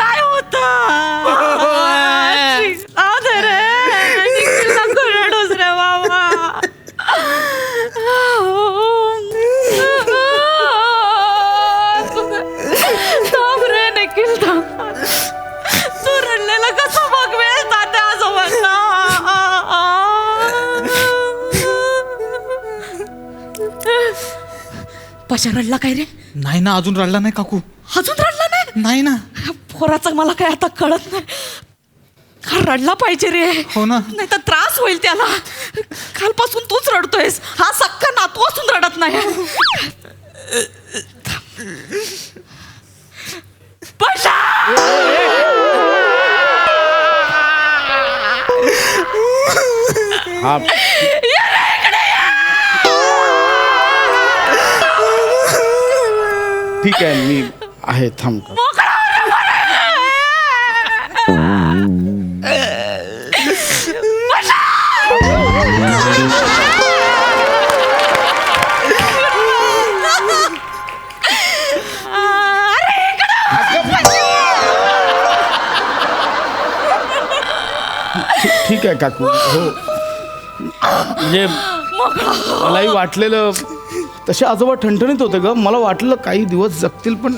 काय होत दुसऱ्या बाबा रे निखिल तू रडलेला कसं बघवेल तात्या आजोबांना पशा रडला काय रे? नाही ना, अजून रडला नाही काकू. अजून रडला नाही? नाही ना. पोराचं मला काय आता कळत नाही. हा रडला पाहिजे रे. हो ना. नाही तर त्रास होईल त्याला. कालपासून तूच रडतोयस. हा सक्का नातू असून रडत नाही. पशा ठीक आहे, मी आहे, थांब. ठीक आहे काकू. हो, म्हणजे मलाही वाटलेलं तसे आजोबा ठणठणीत होते ग. मला वाटलं काही दिवस जगतील, पण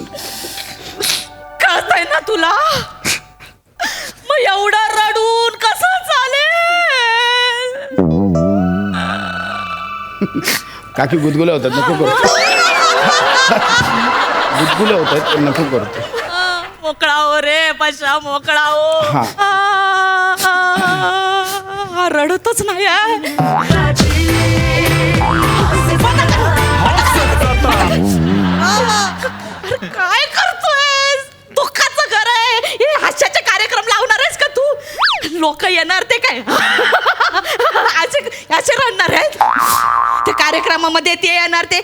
कळतंय ना तुला? मग एवढा रडून कसं चालेल? काकी गुदगुल्या होतात, नको करतो. गुदगुल्या होतात, नको करतो. मोकळा हो रे पशा, मोकळा हो. हा रडतच नाही आहे. काय करतोय? दुःखाचं घर आहे हे. हास्याचे कार्यक्रम लावणार आहेस का तू? लोक येणार ते काय असे रडणार आहेत? ते कार्यक्रमामध्ये ते येणार ते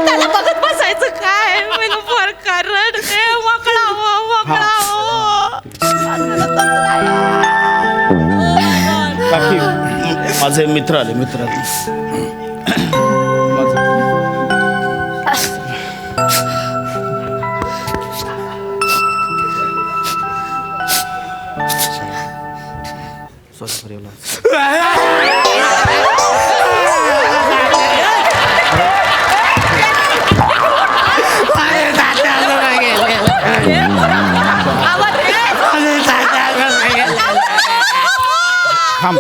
त्याला बघत बसायचं काय? रड रे, मोकळा हो, मोकळा हो. काकी, माझे मित्र आले. थांब.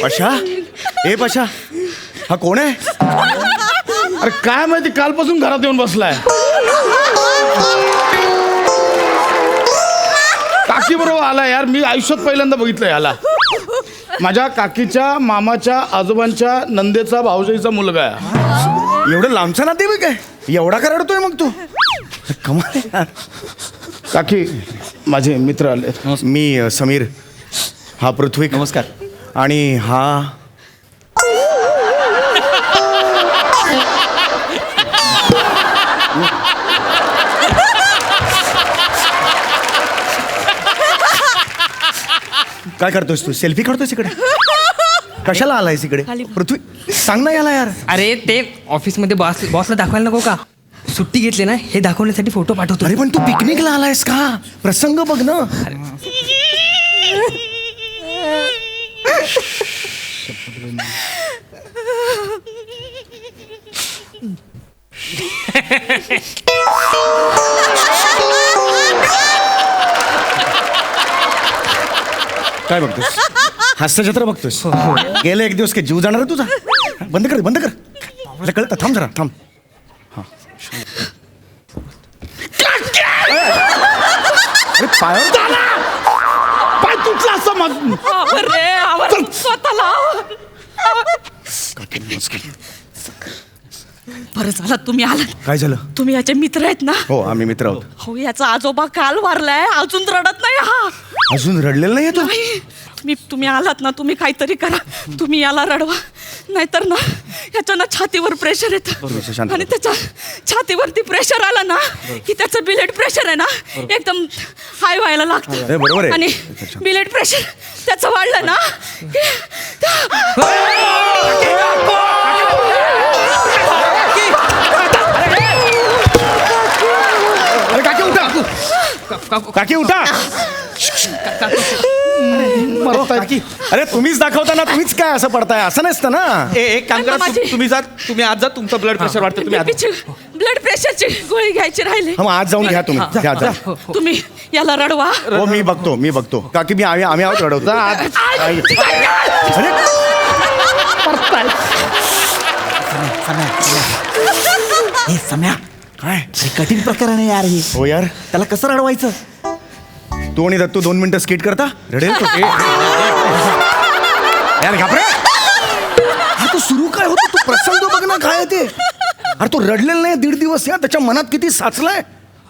पशा, ए पशा, हा कोण आहे? अरे काय माहिती, कालपासून घरात येऊन बसलाय. काकी बरोबर आला यार. मी आयुष्यात पहिल्यांदा बघितलं याला. माझ्या काकीच्या मामाच्या आजोबांच्या नंदेचा भाऊजाईचा मुलगा आहे. एवढं लांबचा नाते बघ काय? एवढा का रडतोय मग तू? कमाल आहे. काकी, माझे मित्र आले. मी समीर, हा पृथ्वी. नमस्कार. आणि हा काय करतोस तू? सेल्फी काढतोस इकडे? कशाला आलायस इकडे? पृथ्वी, सांग ना याला यार. अरे ते ऑफिसमध्ये बॉसला दाखवायला नको का? सुट्टी घेतली ना, हे दाखवण्यासाठी फोटो पाठवतो. अरे पण तू पिकनिकला आलायस का? प्रसंग बघ ना. काय बघतोस? हास्यचित्र बघतोस? गेले एक दिवस काय जीव जाणार आहे तुझा? बंद कर, बंद कर. मला कळतं, थांब जरा, थांब. अरे पाय तुटला असं स्वतःला. बरं झालं तुम्ही आलात. काय झालं? तुम्ही याचे मित्र आहेत ना? हो, आम्ही मित्र आहोत. हो, याचा आजोबा काल वारलाय, अजून रडत नाही हा. अजून रडलेला नाही तो? तुम्ही आलात ना, तुम्ही काहीतरी करा. तुम्ही याला रडवा. नाहीतर ना ह्याच्या ना छातीवर प्रेशर शांत येतं हो. आणि त्याच्या छातीवरती प्रेशर आला ना की त्याचं ब्लड प्रेशर आहे ना एकदम हाय व्हायला हे लागतं बरोबर आहे. आणि ब्लड प्रेशर त्याचं वाढलं ना अरे काकी उठा काकी उठा काकी अरे तुम्हीच दाखवता ना, तुम्हीच काय असं पडताय, असं नसतं ना. एक काम करा माझी- तुम्ही जा, तुम्ही आज जा, तुमचं ब्लड प्रेशर वाढतं, तुम्ही आज ब्लड प्रेशरची गोळी घ्यायची राहिली हा, मग आज जाऊन घ्या तुम्ही, घ्या जा. तुम्ही याला रडवा हो मी बघतो काकी आम्ही आहोत रडवतो. अरे हे सम्या काय हे कठीण प्रकरण आहे यार हे हो यार, त्याला कसं रडवायचं तू आणि दत्तू 2 मिनिटं स्किट करता, रडेल तो. यार घाबरे, हा तो सुरू काय होतो, तू प्रसंग बघ ना काय आहे ते. अरे तो रडलेला नाही 1.5 दिवस, या त्याच्या मनात किती साचलाय.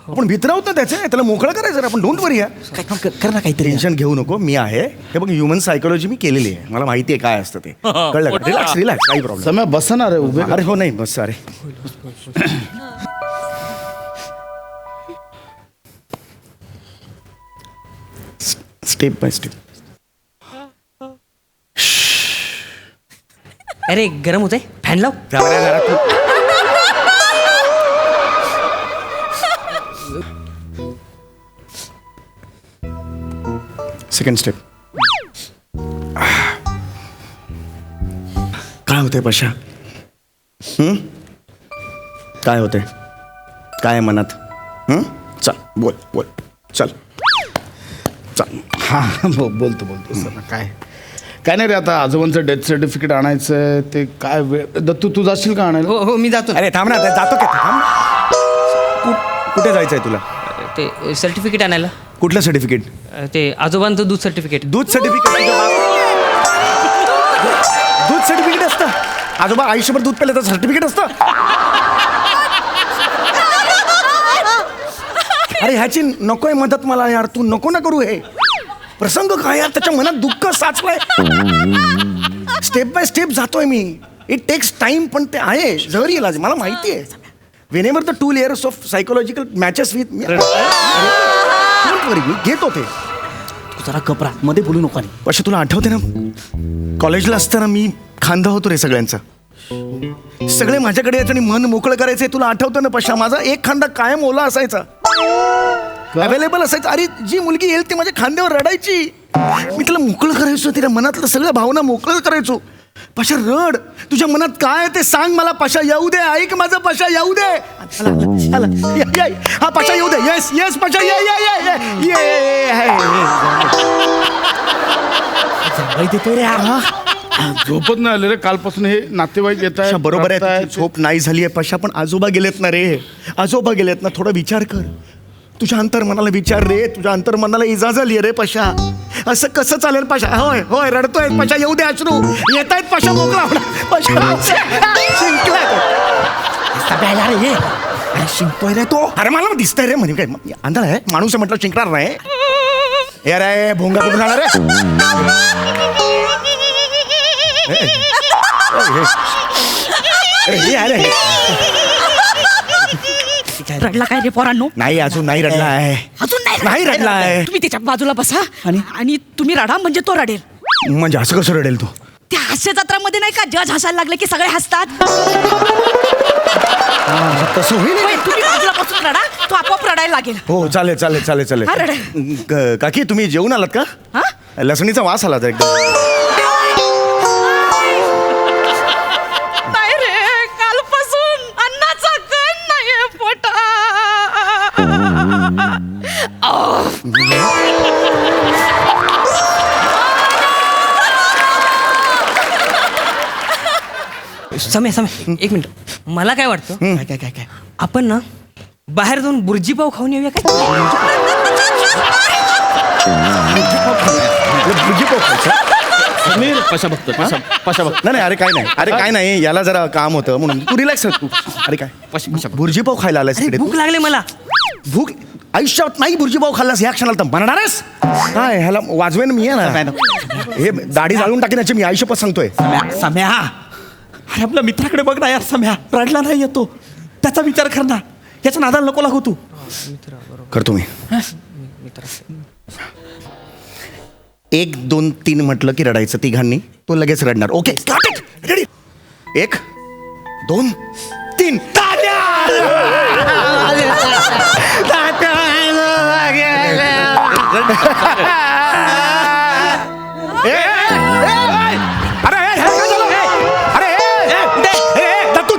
आपण भितरावत ना त्याचे, त्याला मोकळं करायचं. आपण डोंट वरी, या कर ना काहीतरी टेन्शन घेऊ नको, मी आहे. हे बघ ह्युमन सायकोलॉजी मी केलेली आहे, मला माहिती आहे काय असतं ते. कळलं का? रिलॅक्स रिलॅक्स, काही प्रॉब्लेम. समय बसणार आहे उभे. अरे हो नाही बस, अरे स्टेप बाय स्टेप. अरे गरम होतंय, फॅन लाव. Second step. काय होतंय पशा? काय होतंय, काय आहे मनात? चल बोल बोल, चल चल. हा बोलतो सर काय काय नाही रे, आता आजोबांचं डेथ सर्टिफिकेट आणायचं ते काय वेळ. दत्तू तू जाशील का आणायला? हो हो मी जातो. अरे थांब ना, जातो का? थांब. कुठे जायचंय तुला? ते सर्टिफिकेट आणायला. कुठलं सर्टिफिकेट? ते आजोबांचं दूध सर्टिफिकेट. दूध सर्टिफिकेट? दूध सर्टिफिकेट असतं? आजोबा आयुष्यभर दूध पेलं तर सर्टिफिकेट असतं? अरे ह्याची नकोय मदत मला यार, तू नको ना करू. हे प्रसंग काय यार, त्याच्या मनात दुःख साचलंय. स्टेप बाय स्टेप जातोय मी. इट टेक्स टाइम, पण ते आहे जहरी इलाज, मला माहिती आहे. Whenever the 2 layers of psychological matches with me घेतो ते. तू जरा कपरा मध्ये बोलू नको. പക്ഷെ तुला आठवते ना, कॉलेजला असताना मी खांदा होतो रे सगळ्यांचा. सगळे माझ्याकडे यायचं आणि मन मोकळं करायचंय. तुला आठवतं ना पशा, माझा एक खांदा कायम ओला असायचा, अवेलेबल असायचा. अरे जी मुलगी येईल ती माझ्या खांद्यावर रडायची, मी तिला मोकळं करायचो, तिला मनातलं सगळ्या भावना मोकळं करायचो. पशा रड, तुझ्या मनात काय आहे ते सांग मला पशा, येऊ दे. ऐक माझं पशा, येऊ दे. हा पशा येऊ दे. येस येस पशा, ये ये ये ये देतोय रे हा. झोपत नाही आले रे कालपासून, हे नातेवाईक येत आहे. बरोबर आहे, झोप नाही झाली आहे पशा, पण आजोबा गेलेत ना रे, आजोबा गेलेत ना. थोडा विचार कर, तुझ्या अंतर्मनाला विचार रे, तुझ्या अंतर्मनाला इजा झाली रे पशा. असं कसं चालेल पशा? होय होय रडतोय पशा, येऊ दे अश्रू येत आहेत पशा, मोकळा होणार पशा. शिंकला सगळ्या यार हे अरे शिंकतोय रे तो. अरे मला दिसतंय रे, म्हणजे काय अंधार आहे माणूस आहे म्हटलं, शिंकणार नाही यार. आहे भोंगा कुठून आला रे? रडला काय रे पोरांनो? नाही अजून नाही रडला आहे. अजून नाही रडला आहे. तुम्ही त्याच्या बाजूला बसा आणि तुम्ही रडा म्हणजे तो रडेल. म्हणजे असं कसं रडेल तू? त्या हास्य जत्रामध्ये नाही का जज हसायला लागले की सगळे हसतात. तसं होईल. होय, तुम्ही बाजूला बसून रडा, तो आपोआप रडायला लागेल. हो चालेल चालेल चालेल चालेल. हा, रडा. काकी तुम्ही जेवून आलात का? हा? लसणीचा वास आला तर एकदम. नाही रे, कालपासून अन्नाचा कण नाहीये पोटात. समय एक मिनिट, मला काय वाटतं, काय काय काय आपण ना बाहेर जाऊन बुर्जी पाव खाऊन येऊया काय? भुर्जी पाव खायचा? मी पशा बघतो, पशा बघ. नाही अरे काय नाही, अरे काय नाही, याला जरा काम होतं म्हणून. तू रिलॅक्स तू. अरे काय भुर्जी पाव खायला आलास अरे इकडे? भूक लागले मला. भूक आयुष्यात नाही भुर्जी पाव खाल्लास ह्या क्षणाला तर म्हणणारच काय? ह्याला वाजवेन मी आहे ना, हे दाढी जाळून टाकेन याची मी आयुष्यपत सांगतोय. सम्या अरे आपल्या मित्राकडे बघ ना यार सम्या, रडला नाही येतो, त्याचा विचार कर ना, याच्या नादाला नको लागू तू. करतो मी. 1 2 3 म्हटलं की रडायचं तिघांनी, तो लगेच रडणार. Okay ready. 1 2 3.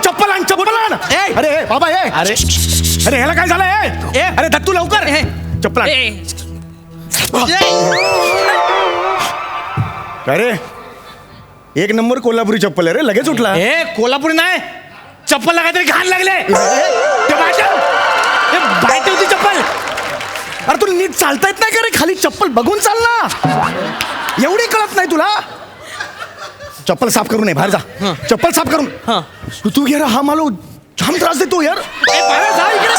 चप्पल आण, चप्पल आण. अरे बाबा अरे अरे ह्याला काय झालं? अरे दत्तू लवकर चप्पल आण. अरे 1 नंबर कोल्हापुरी चप्पल आहे रे, लगेच उठला. कोल्हापुरी नाही, चप्पलला काहीतरी घाण लागले. ते बाहेर होती चप्पल. अरे तुला नीट चालता येत नाही का रे? खाली चप्पल बघून चाल ना, एवढी कळत नाही तुला? चप्पल साफ करून ये, बाहेर जा. चप्पल साफ करून. तू घे रे, हा मला जाम त्रास देतो यार. बाहेर जा, इकडे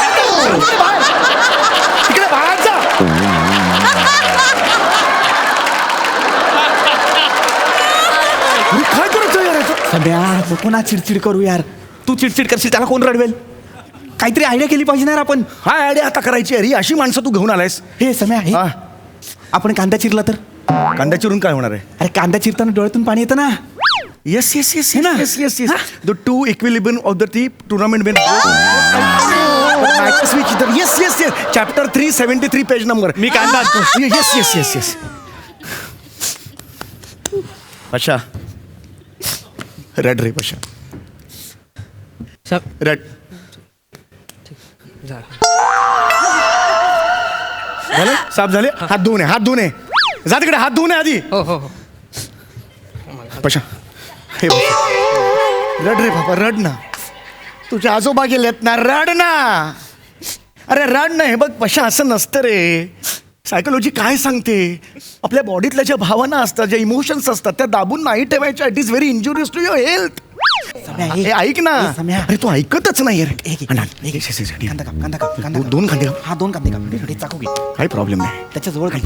बाहेर जा. काय करायचं यार याचं? सम्या नको ना चिडचिड करू यार, तू चिडचिड करशील त्याला कोण रडवेल? काहीतरी आयडिया केली पाहिजे ना यार आपण. हा आयडिया आता करायची अरे, अशी माणसं तू घेऊन आलायस. हे सम्या हे, हा. आपण कांदा चिरला तर? कांदा चिरून काय होणार आहे? अरे कांदा चिरताना डोळ्यातून पाणी येतं ना. येस येस येस ना? Yes yes yes. The 2 equilibrium of the T tournament बेन. Yes yes yes. Chapter 373 page number. मी कांदा आणतो. Yes yes yes yes. अच्छा रड रे पशा, रड. झाले साफ झाले. हात धुवून हात धुवून जा तिकडे, हात धुवून आधी. हो हो हो. पशा हे बघ. रड रे बाबा, रड ना. तुझे आजोबा गेलेत ना, रड ना. अरे रड ना. हे बघ पशा, असं नसतं रे. सायकोलॉजी काय सांगते? आपल्या बॉडीतल्या ज्या भावना असतात, ज्या इमोशन्स असतात, त्या दाबून नाही ठेवायच्या. It is very injurious to your health. हे ऐक ना. अरे तू ऐकतच नाही रे. कांदा काप, कांदा काप, कांदा काप. 2 कांदे काप. हा 2 कांदे काप. चाकू घे, काही प्रॉब्लेम नाही. त्याच्या जवळ काप.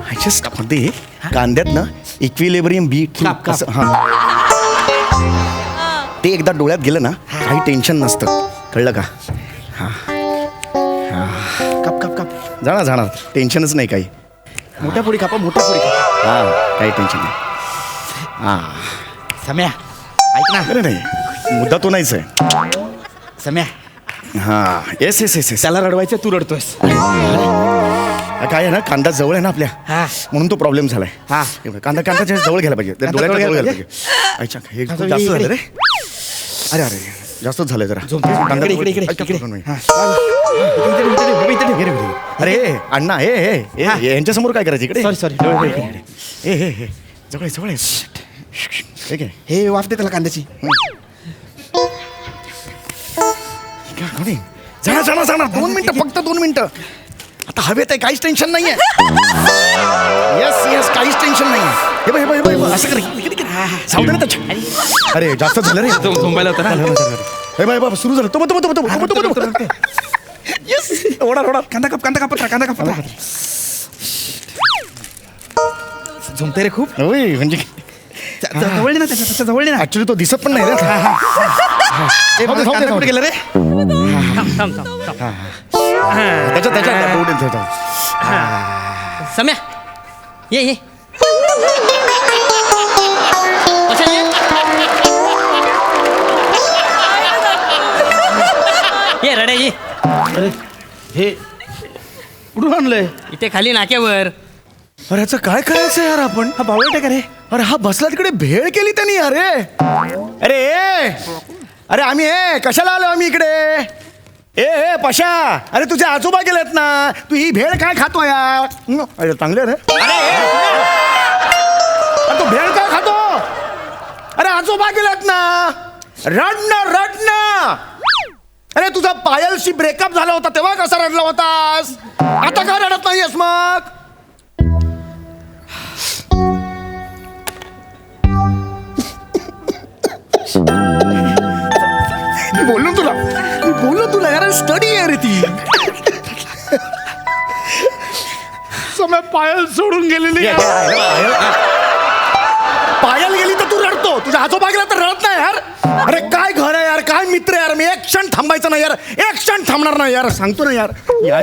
आय जस्ट मध्ये कांद्यात ना इक्विलिब्रियम बी काप, काप. ते एकदा डोळ्यात गेलं ना, काही टेन्शन नसतं, कळलं का? हा काप काप काप. जाणार टेन्शनच नाही काही. मोठ्या पोळी कापा, मोठ्या पोळी कापा. हा काही टेन्शन नाही. हा सम्या ऐक ना. अरे नाही, मुद्दा तो नाहीच आहे. सम्या हा येस येस येस येस. त्याला रडवायचं, तू रडतोयस. काय आहे ना, कांदा जवळ आहे ना आपल्या, हा. म्हणून तो प्रॉब्लेम झालाय. हा. कांदाच्या जवळ घ्यायला पाहिजे, त्या डोळ्याच्या जवळ घ्यायला पाहिजे. अच्छा हे खूप जास्त झालं रे. अरे अरे जास्तच झालंय जरा. कांदा इकडे, इकडे, ऐका, इकडे. करून हा. अरे अण्णा हे यांच्यासमोर काय करायचं इकडे? सॉरी हे जवळ जवळ हे घे. हे वाफते त्याला कांद्याची. जाणार 2 मिनिटं, फक्त 2 मिनिटं. आता हवेत आहे, काहीच टेन्शन नाहीये. येस येस काहीच टेन्शन नाहीये. हे बघ असं कर. सावधान त्याच्या. अरे जास्त झालं रे. झोंबायला होता ना. हे बाबा सुरू झालं. तो येस ओढा. कांदा काप, कांदा काप, कांदा काप. झोमते रे खूप. होय म्हणजे जवळ ना, त्याच्या जवळ ना. ऍक्च्युली तो दिसत पण नाही रे. कांदा कुठे गेला रे? त्याच्या सम्या ये अच्छा, ये रड्या ये. अरे हे कुठून आणलंय? इथे खाली नाक्यावर. अरे ह्याचं काय करायचं यार आपण? हा बावळट का रे? अरे हा बसला तिकडे, भेळ केली त्यांनी. अरे आम्ही कशाला आलो आम्ही इकडे? ए पशा, अरे तुझे आजोबा गेलेत ना, तू ही भेळ काय खातो यार? अरे चांगले रे. अरे तू भेळ काय खातो? अरे आजोबा गेलेत ना, रडणं. अरे तुझा पायलशी ब्रेकअप झाला होता तेव्हा कसा रडला होतास? आता का रडत नाहीयेस मग? मी बोललो तुला यार, स्टडी आहे रे ती. समय पायल सोडून गेलेली आहे. पायल गेली तर तू रडतो, तुझा आजोबा गेला तर रडत नाही. आहे यार. अरे काय घर आहे यार, काय मित्र यार. मी एक क्षण थांबायचं नाही यार, एक क्षण थांबणार नाही यार, सांगतो ना यार. या